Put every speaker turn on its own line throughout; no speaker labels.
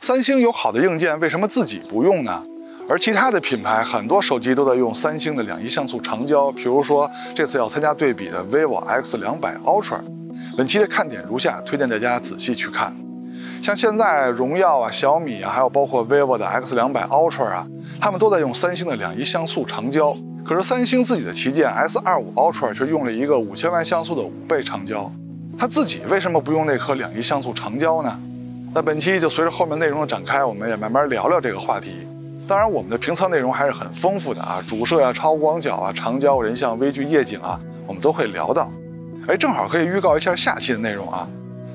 三星有好的硬件，为什么自己不用呢？而其他的品牌很多手机都在用三星的2.1像素长焦，比如说这次要参加对比的 vivo X200 Ultra。本期的看点如下，推荐大家仔细去看。像现在荣耀啊、小米啊，还有包括 vivo 的 X200 Ultra 啊，他们都在用三星的2.1像素长焦。可是三星自己的旗舰 S25 Ultra 却用了一个5000万像素的5倍长焦，它自己为什么不用那颗2.1像素长焦呢？那本期就随着后面内容的展开，我们也慢慢聊聊这个话题。当然，我们的评测内容还是很丰富的啊，主摄啊、超广角啊、长焦、人像、微距、夜景啊，我们都会聊到。正好可以预告一下下期的内容啊。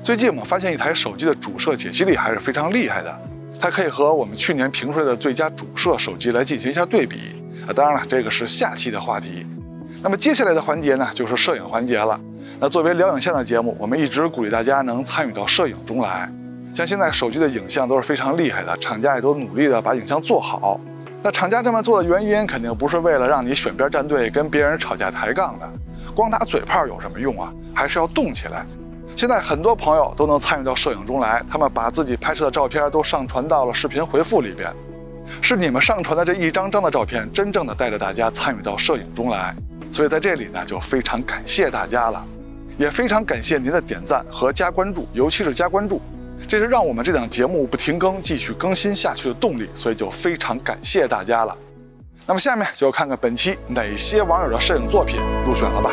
最近我们发现一台手机的主摄解析力还是非常厉害的，它可以和我们去年评出来的最佳主摄手机来进行一下对比。当然了，这个是下期的话题。那么接下来的环节呢，就是摄影环节了。那作为聊影像的节目，我们一直鼓励大家能参与到摄影中来。像现在手机的影像都是非常厉害的，厂家也都努力的把影像做好。那厂家这么做的原因，肯定不是为了让你选边站队跟别人吵架抬杠的，光打嘴炮有什么用啊？还是要动起来。现在很多朋友都能参与到摄影中来，他们把自己拍摄的照片都上传到了视频回复里边。是你们上传的这一张张的照片，真正的带着大家参与到摄影中来。所以在这里呢，就非常感谢大家了，也非常感谢您的点赞和加关注，尤其是加关注。这是让我们这档节目不停更、继续更新下去的动力，所以就非常感谢大家了。那么下面就看看本期哪些网友的摄影作品入选了吧。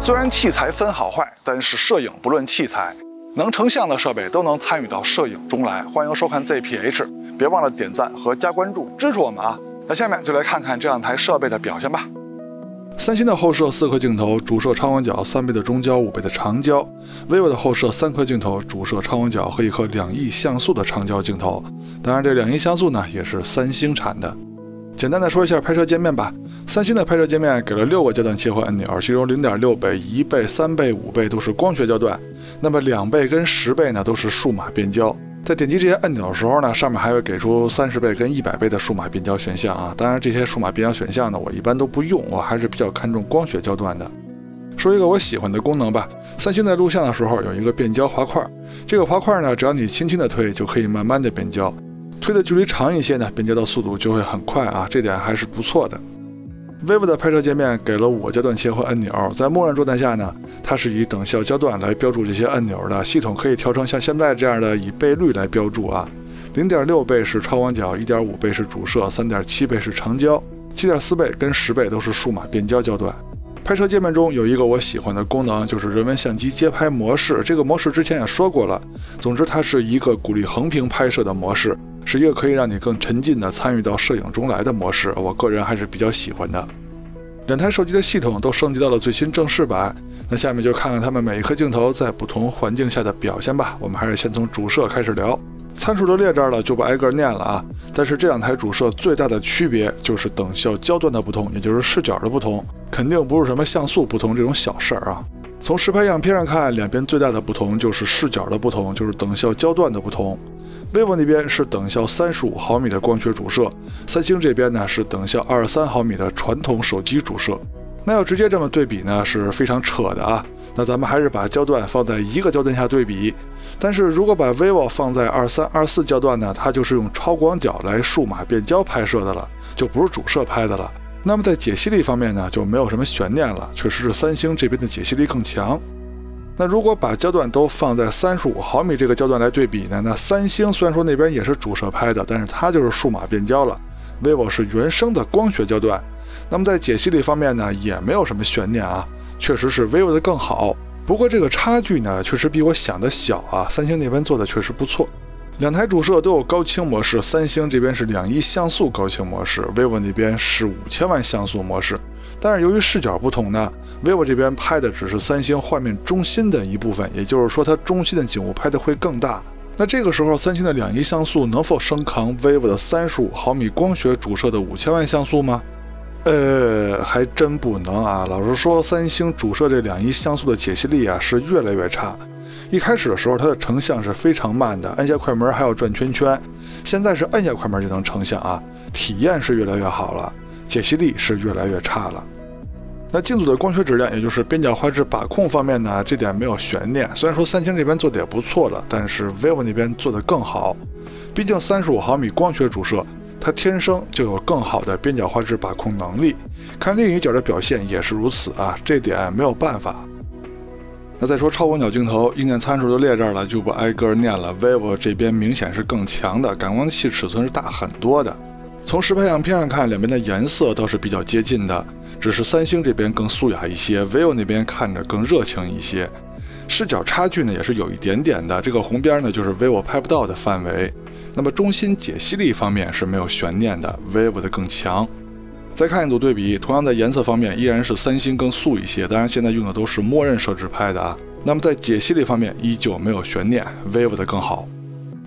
虽然器材分好坏，但是摄影不论器材，能成像的设备都能参与到摄影中来。欢迎收看 ZPH， 别忘了点赞和加关注，支持我们啊！那下面就来看看这两台设备的表现吧。三星的后摄4颗镜头，主摄超广角3倍的中焦5倍的长焦 ；vivo 的后摄3颗镜头，主摄超广角和一颗2.1像素的长焦镜头。当然，这2.1像素呢也是三星产的。简单的说一下拍摄界面吧。三星的拍摄界面给了6个焦段切换按钮，其中0.6倍、1倍、3倍、5倍都是光学焦段，那么2倍跟10倍呢都是数码变焦。在点击这些按钮的时候呢，上面还会给出30倍跟100倍的数码变焦选项啊。当然，这些数码变焦选项呢，我一般都不用，我还是比较看重光学焦段的。说一个我喜欢的功能吧，三星在录像的时候有一个变焦滑块，这个滑块呢，只要你轻轻的推，就可以慢慢的变焦。推的距离长一些呢，变焦的速度就会很快啊，这点还是不错的。vivo 的拍摄界面给了5个焦段切换按钮，在默认状态下呢，它是以等效焦段来标注这些按钮的，系统可以调成像现在这样的以倍率来标注啊。0.6倍是超广角， 1.5倍是主摄， 3.7倍是长焦， 7.4倍跟10倍都是数码变焦焦段。拍摄界面中有一个我喜欢的功能，就是人文相机街拍模式。这个模式之前也说过了，总之它是一个鼓励横屏拍摄的模式，是一个可以让你更沉浸的参与到摄影中来的模式，我个人还是比较喜欢的。两台手机的系统都升级到了最新正式版，那下面就看看它们每一颗镜头在不同环境下的表现吧。我们还是先从主摄开始聊，参数都列这儿了，就不挨个念了啊。但是这两台主摄最大的区别就是等效焦段的不同，也就是视角的不同，肯定不是什么像素不同这种小事儿啊。从实拍样片上看，两边最大的不同就是视角的不同，就是等效焦段的不同。vivo 那边是等效35毫米的光学主摄，三星这边呢是等效23毫米的传统手机主摄。那要直接这么对比呢，是非常扯的啊。那咱们还是把焦段放在一个焦段下对比。但是如果把 vivo 放在23、24焦段呢，它就是用超广角来数码变焦拍摄的了，就不是主摄拍的了。那么在解析力方面呢，就没有什么悬念了，确实是三星这边的解析力更强。那如果把焦段都放在35毫米这个焦段来对比呢，那三星虽然说那边也是主摄拍的，但是它就是数码变焦了。vivo 是原生的光学焦段。那么在解析力方面呢，也没有什么悬念啊，确实是 vivo 的更好。不过这个差距呢，确实比我想的小啊，三星那边做的确实不错。两台主摄都有高清模式，三星这边是2.1像素高清模式 ，vivo 那边是5000万像素模式。但是由于视角不同呢 ，vivo 这边拍的只是三星画面中心的一部分，也就是说它中心的景物拍的会更大。那这个时候三星的2.1像素能否升扛 vivo 的35毫米光学主摄的5000万像素吗？还真不能啊。老实说，三星主摄这2.1像素的解析力啊是越来越差。一开始的时候，它的成像是非常慢的，按下快门还要转圈圈。现在是按下快门就能成像啊，体验是越来越好了，解析力是越来越差了。那镜组的光学质量，也就是边角画质把控方面呢，这点没有悬念。虽然说三星这边做的也不错了，但是 vivo 那边做的更好。毕竟35毫米光学主摄，它天生就有更好的边角画质把控能力。看另一角的表现也是如此啊，这点没有办法。那再说超广角镜头，硬件参数都列这儿了，就不挨个念了。vivo 这边明显是更强的，感光器尺寸是大很多的。从实拍样片上看，两边的颜色倒是比较接近的，只是三星这边更素雅一些 ，vivo 那边看着更热情一些。视角差距呢也是有一点点的，这个红边呢就是 vivo 拍不到的范围。那么中心解析力方面是没有悬念的 ，vivo 的更强。再看一组对比，同样在颜色方面依然是三星更素一些，当然现在用的都是默认设置拍的啊。那么在解析力方面依旧没有悬念 ，vivo 的更好。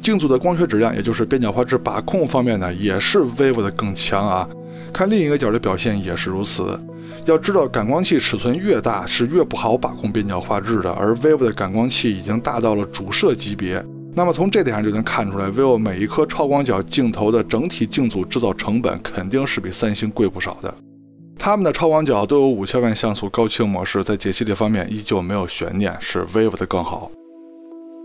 镜组的光学质量，也就是边角画质把控方面呢，也是 vivo 的更强啊。看另一个角的表现也是如此。要知道，感光器尺寸越大是越不好把控边角画质的，而 vivo 的感光器已经大到了主摄级别。那么从这点上就能看出来 ，vivo 每一颗超广角镜头的整体镜组制造成本肯定是比三星贵不少的。他们的超广角都有5000万像素高清模式，在解析力方面依旧没有悬念，是 vivo 的更好。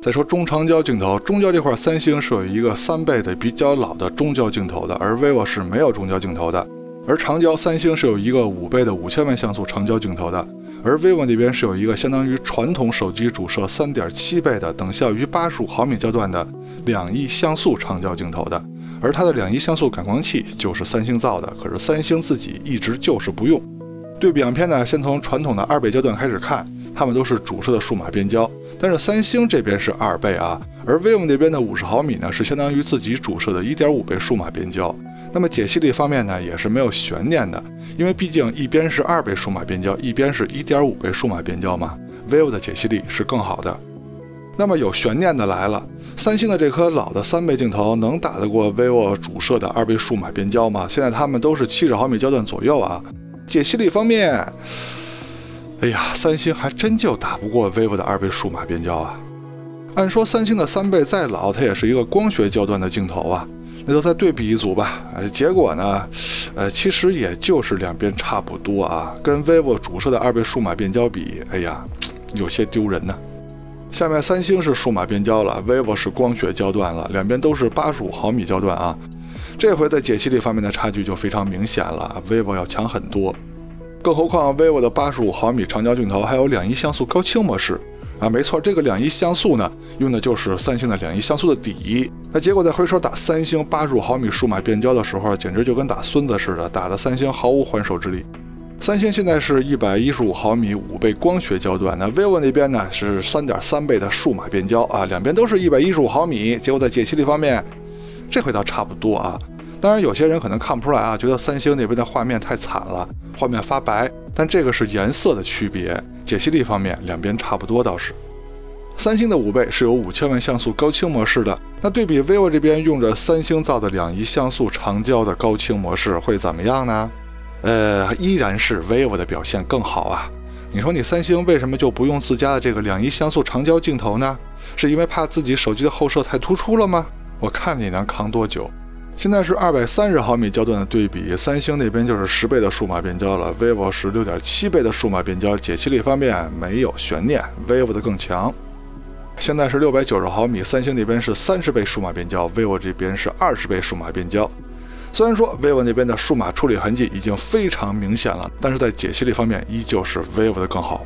再说中长焦镜头，中焦这块三星是有一个3倍的比较老的中焦镜头的，而 vivo 是没有中焦镜头的。而长焦三星是有一个5倍的5000万像素长焦镜头的，而 vivo 那边是有一个相当于传统手机主摄3.7倍的，等效于85毫米焦段的2.1像素长焦镜头的，而它的2.1像素感光器就是三星造的，可是三星自己一直就是不用。对比样片呢，先从传统的2倍焦段开始看，它们都是主摄的数码变焦，但是三星这边是2倍啊，而 vivo 那边的50毫米呢是相当于自己主摄的1.5倍数码变焦。那么解析力方面呢，也是没有悬念的，因为毕竟一边是2倍数码变焦，一边是1.5倍数码变焦嘛 ，vivo 的解析力是更好的。那么有悬念的来了，三星的这颗老的3倍镜头能打得过 vivo 主摄的2倍数码变焦吗？现在他们都是70毫米焦段左右啊。解析力方面，哎呀，三星还真就打不过 vivo 的2倍数码变焦啊。按说三星的3倍再老，它也是一个光学焦段的镜头啊。那就再对比一组吧，结果呢，其实也就是两边差不多啊，跟 vivo 主摄的2倍数码变焦比，哎呀，有些丢人呢。下面三星是数码变焦了 ，vivo 是光学焦段了，两边都是85毫米焦段啊。这回在解析力方面的差距就非常明显了 ，vivo 要强很多。更何况 vivo 的85毫米长焦镜头还有2.1像素高清模式。啊，没错，这个2.1像素呢，用的就是三星的2.1像素的底。那结果再回手打三星85毫米数码变焦的时候，简直就跟打孙子似的，打的三星毫无还手之力。三星现在是115毫米5倍光学焦段，那 vivo 那边呢是3.3倍的数码变焦啊，两边都是115毫米。结果在解析力方面，这回倒差不多啊。当然，有些人可能看不出来啊，觉得三星那边的画面太惨了，画面发白。但这个是颜色的区别，解析力方面两边差不多倒是。三星的5倍是有5000万像素高清模式的，那对比 vivo 这边用着三星造的2.1像素长焦的高清模式会怎么样呢？依然是 vivo 的表现更好啊。你说你三星为什么就不用自家的这个2.1像素长焦镜头呢？是因为怕自己手机的后摄太突出了吗？我看你能扛多久。现在是230毫米焦段的对比，三星那边就是10倍的数码变焦了 ，vivo 是6.7倍的数码变焦，解析力方面没有悬念 ，vivo 的更强。现在是690毫米，三星那边是30倍数码变焦 ，vivo 这边是20倍数码变焦。虽然说 vivo 那边的数码处理痕迹已经非常明显了，但是在解析力方面依旧是 vivo 的更好。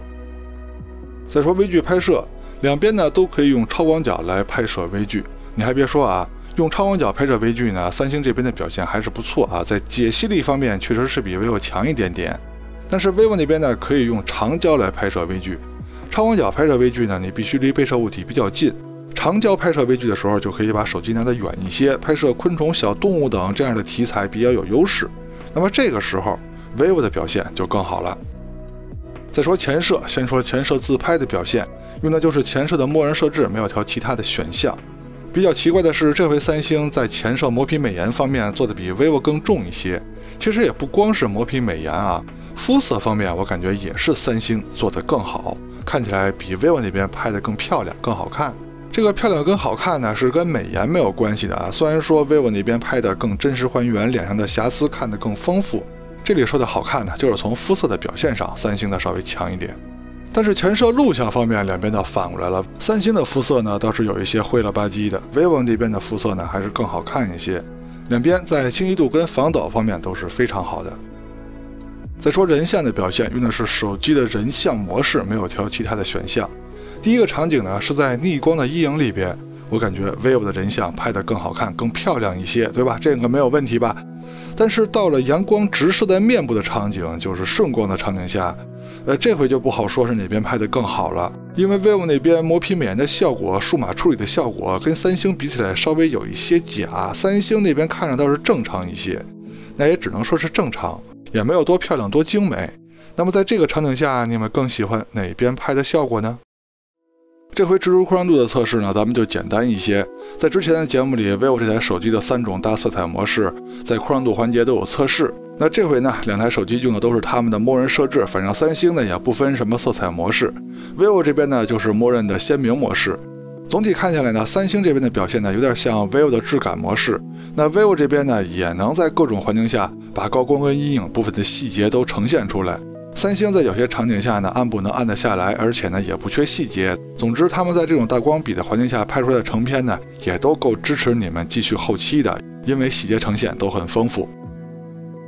再说微距拍摄，两边呢都可以用超广角来拍摄微距，你还别说啊。用超广角拍摄微距呢，三星这边的表现还是不错啊，在解析力方面确实是比 vivo 强一点点。但是 vivo 那边呢，可以用长焦来拍摄微距，超广角拍摄微距呢，你必须离被摄物体比较近。长焦拍摄微距的时候，就可以把手机拿得远一些，拍摄昆虫、小动物等这样的题材比较有优势。那么这个时候 vivo 的表现就更好了。再说前摄，先说前摄自拍的表现，用的就是前摄的默认设置，没有调其他的选项。比较奇怪的是，这回三星在前摄磨皮美颜方面做的比 vivo 更重一些。其实也不光是磨皮美颜啊，肤色方面我感觉也是三星做的更好，看起来比 vivo 那边拍的更漂亮、更好看。这个漂亮跟好看呢，是跟美颜没有关系的啊。虽然说 vivo 那边拍的更真实还原，脸上的瑕疵看得更丰富，这里说的好看呢，就是从肤色的表现上，三星的稍微强一点。但是前摄录像方面，两边倒反过来了。三星的肤色呢，倒是有一些灰了吧唧的 ；vivo 那边的肤色呢，还是更好看一些。两边在清晰度跟防抖方面都是非常好的。再说人像的表现，用的是手机的人像模式，没有调其他的选项。第一个场景呢，是在逆光的阴影里边，我感觉 vivo 的人像拍得更好看、更漂亮一些，对吧？这个没有问题吧？但是到了阳光直射在面部的场景，就是顺光的场景下，这回就不好说是哪边拍得更好了，因为 vivo 那边磨皮美颜的效果、数码处理的效果跟三星比起来稍微有一些假，三星那边看着倒是正常一些，那也只能说是正常，也没有多漂亮多精美。那么在这个场景下，你们更喜欢哪边拍的效果呢？这回蜘蛛扩张度的测试呢，咱们就简单一些。在之前的节目里 ，vivo 这台手机的3种大色彩模式在扩张度环节都有测试。那这回呢，两台手机用的都是他们的默认设置，反正三星呢也不分什么色彩模式 ，vivo 这边呢就是默认的鲜明模式。总体看下来呢，三星这边的表现呢有点像 vivo 的质感模式。那 vivo 这边呢也能在各种环境下把高光跟阴影部分的细节都呈现出来。三星在有些场景下呢，按不能按得下来，而且呢也不缺细节。总之，他们在这种大光比的环境下拍出来的成片呢，也都够支持你们继续后期的，因为细节呈现都很丰富。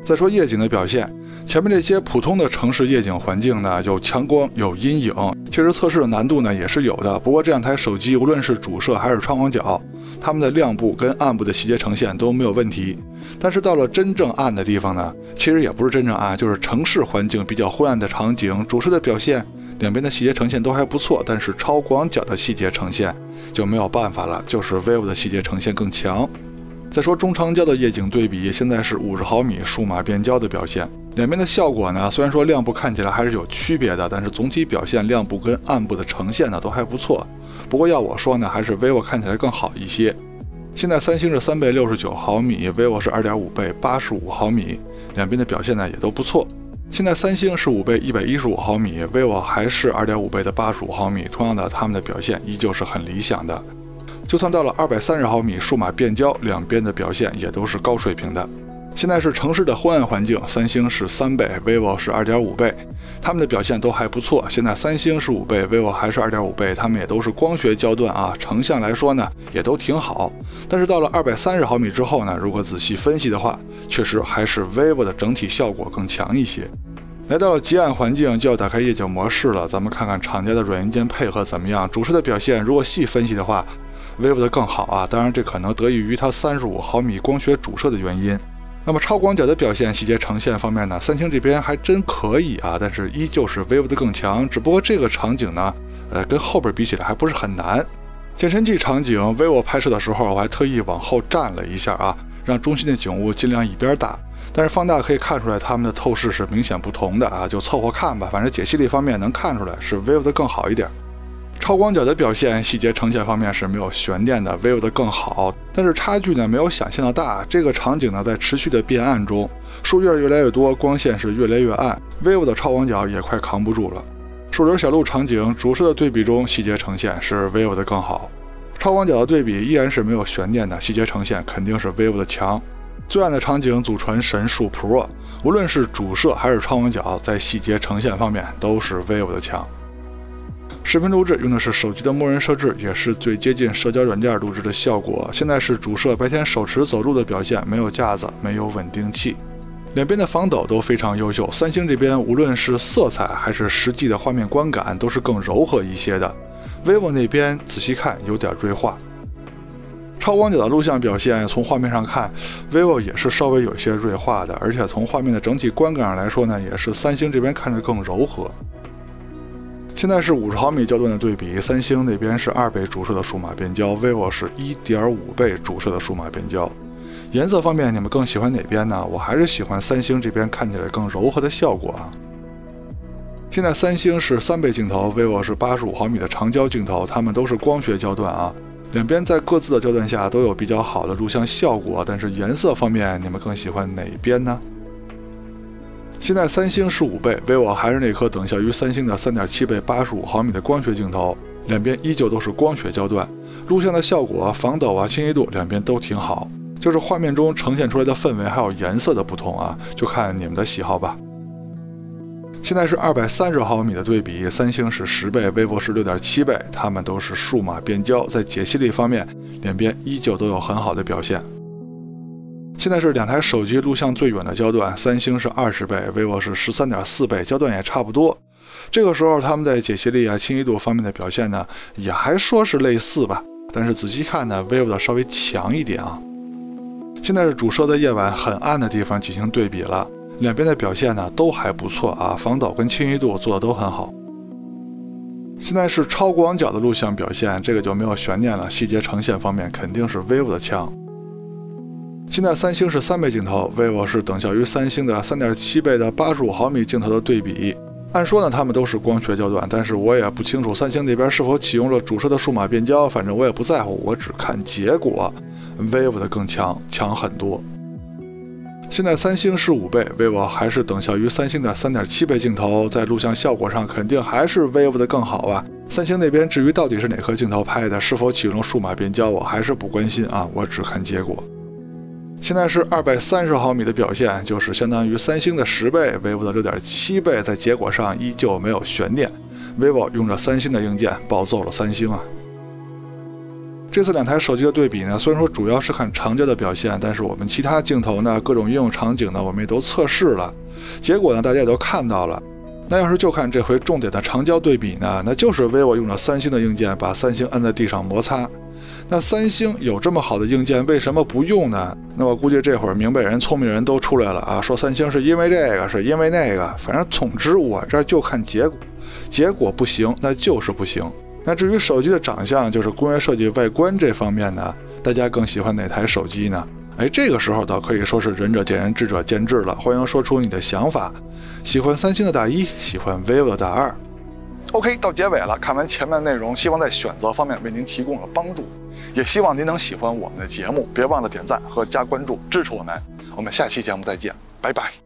再说夜景的表现，前面这些普通的城市夜景环境呢，有强光有阴影，其实测试的难度呢也是有的。不过这两台手机无论是主摄还是超广角，它们的亮部跟暗部的细节呈现都没有问题。但是到了真正暗的地方呢，其实也不是真正暗，就是城市环境比较昏暗的场景，主摄的表现两边的细节呈现都还不错，但是超广角的细节呈现就没有办法了，就是 vivo 的细节呈现更强。再说中长焦的夜景对比，现在是50毫米数码变焦的表现，两边的效果呢，虽然说亮部看起来还是有区别的，但是总体表现亮部跟暗部的呈现呢都还不错。不过要我说呢，还是 vivo 看起来更好一些。现在三星是3倍69毫米 ，vivo 是2.5倍85毫米，两边的表现呢也都不错。现在三星是5倍115毫米 ，vivo 还是2.5倍的85毫米，同样的，他们的表现依旧是很理想的。就算到了230毫米数码变焦，两边的表现也都是高水平的。现在是城市的昏暗环境，三星是3倍 ，vivo 是2.5倍，他们的表现都还不错。现在三星是5倍 ，vivo 还是2.5倍，他们也都是光学焦段啊，成像来说呢也都挺好。但是到了230毫米之后呢，如果仔细分析的话，确实还是 vivo 的整体效果更强一些。来到了极暗环境，就要打开夜景模式了，咱们看看厂家的软硬件配合怎么样。主摄的表现如果细分析的话，vivo 的更好啊，当然这可能得益于它35毫米光学主摄的原因。那么超广角的表现、细节呈现方面呢，三星这边还真可以啊，但是依旧是 vivo 的更强。只不过这个场景呢，跟后边比起来还不是很难。健身器场景 vivo 拍摄的时候，我还特意往后站了一下啊，让中心的景物尽量一边大。但是放大可以看出来，它们的透视是明显不同的啊，就凑合看吧。反正解析力方面能看出来是 vivo 的更好一点。超广角的表现、细节呈现方面是没有悬念的 ，vivo 的更好，但是差距呢没有想象的大。这个场景呢在持续的变暗中，树叶越来越多，光线是越来越暗 ，vivo 的超广角也快扛不住了。树林小路场景，主摄的对比中，细节呈现是 vivo 的更好。超广角的对比依然是没有悬念的，细节呈现肯定是 vivo 的强。最暗的场景祖传神树 Pro， 无论是主摄还是超广角，在细节呈现方面都是 vivo 的强。视频录制用的是手机的默认设置，也是最接近社交软件录制的效果。现在是主摄白天手持走路的表现，没有架子，没有稳定器。两边的防抖都非常优秀。三星这边无论是色彩还是实际的画面观感都是更柔和一些的。vivo 那边仔细看有点锐化。超广角的录像表现，从画面上看 vivo 也是稍微有些锐化的，而且从画面的整体观感上来说呢，也是三星这边看着更柔和。现在是50毫米焦段的对比，三星那边是2倍主摄的数码变焦， vivo 是1.5倍主摄的数码变焦。颜色方面你们更喜欢哪边呢？我还是喜欢三星这边看起来更柔和的效果啊。现在三星是3倍镜头， vivo 是85毫米的长焦镜头，它们都是光学焦段啊。两边在各自的焦段下都有比较好的录像效果，但是颜色方面你们更喜欢哪边呢？现在三星是5倍， vivo 还是那颗等效于三星的3.7倍85毫米的光学镜头，两边依旧都是光学焦段，录像的效果、防抖啊、清晰度两边都挺好，就是画面中呈现出来的氛围还有颜色的不同啊，就看你们的喜好吧。现在是230毫米的对比，三星是10倍， vivo 是6.7倍，它们都是数码变焦，在解析力方面两边依旧都有很好的表现。现在是两台手机录像最远的焦段，三星是20倍， vivo 是13.4倍，焦段也差不多。这个时候他们在解析力啊、清晰度方面的表现呢，也还说是类似吧，但是仔细看呢 vivo 的稍微强一点啊。现在是主摄在夜晚很暗的地方进行对比了，两边的表现呢都还不错啊，防抖跟清晰度做的都很好。现在是超广角的录像表现，这个就没有悬念了，细节呈现方面肯定是 vivo 的强。现在三星是3倍镜头， vivo 是等效于三星的3.7倍的85毫米镜头的对比。按说呢，它们都是光学焦段，但是我也不清楚三星那边是否启用了主摄的数码变焦，反正我也不在乎，我只看结果。vivo 的更强，强很多。现在三星是5倍， vivo 还是等效于三星的3.7倍镜头，在录像效果上肯定还是 vivo 的更好啊。三星那边至于到底是哪颗镜头拍的，是否启用数码变焦，我还是不关心啊，我只看结果。现在是230毫米的表现，就是相当于三星的10倍， vivo 的6.7倍，在结果上依旧没有悬念。vivo 用着三星的硬件暴揍了三星啊。这次两台手机的对比呢，虽然说主要是看长焦的表现，但是我们其他镜头呢，各种应用场景呢，我们也都测试了，结果呢，大家也都看到了。那要是就看这回重点的长焦对比呢，那就是 vivo 用了三星的硬件，把三星按在地上摩擦。那三星有这么好的硬件，为什么不用呢？那我估计这会儿明白人、聪明人都出来了啊，说三星是因为这个，是因为那个，反正总之我这就看结果，结果不行，那就是不行。那至于手机的长相，就是工业设计、外观这方面呢，大家更喜欢哪台手机呢？哎，这个时候倒可以说是仁者见仁，智者见智了。欢迎说出你的想法，喜欢三星的打1，喜欢 vivo 的打2。OK， 到结尾了，看完前面的内容，希望在选择方面为您提供了帮助，也希望您能喜欢我们的节目，别忘了点赞和加关注支持我们。我们下期节目再见，拜拜。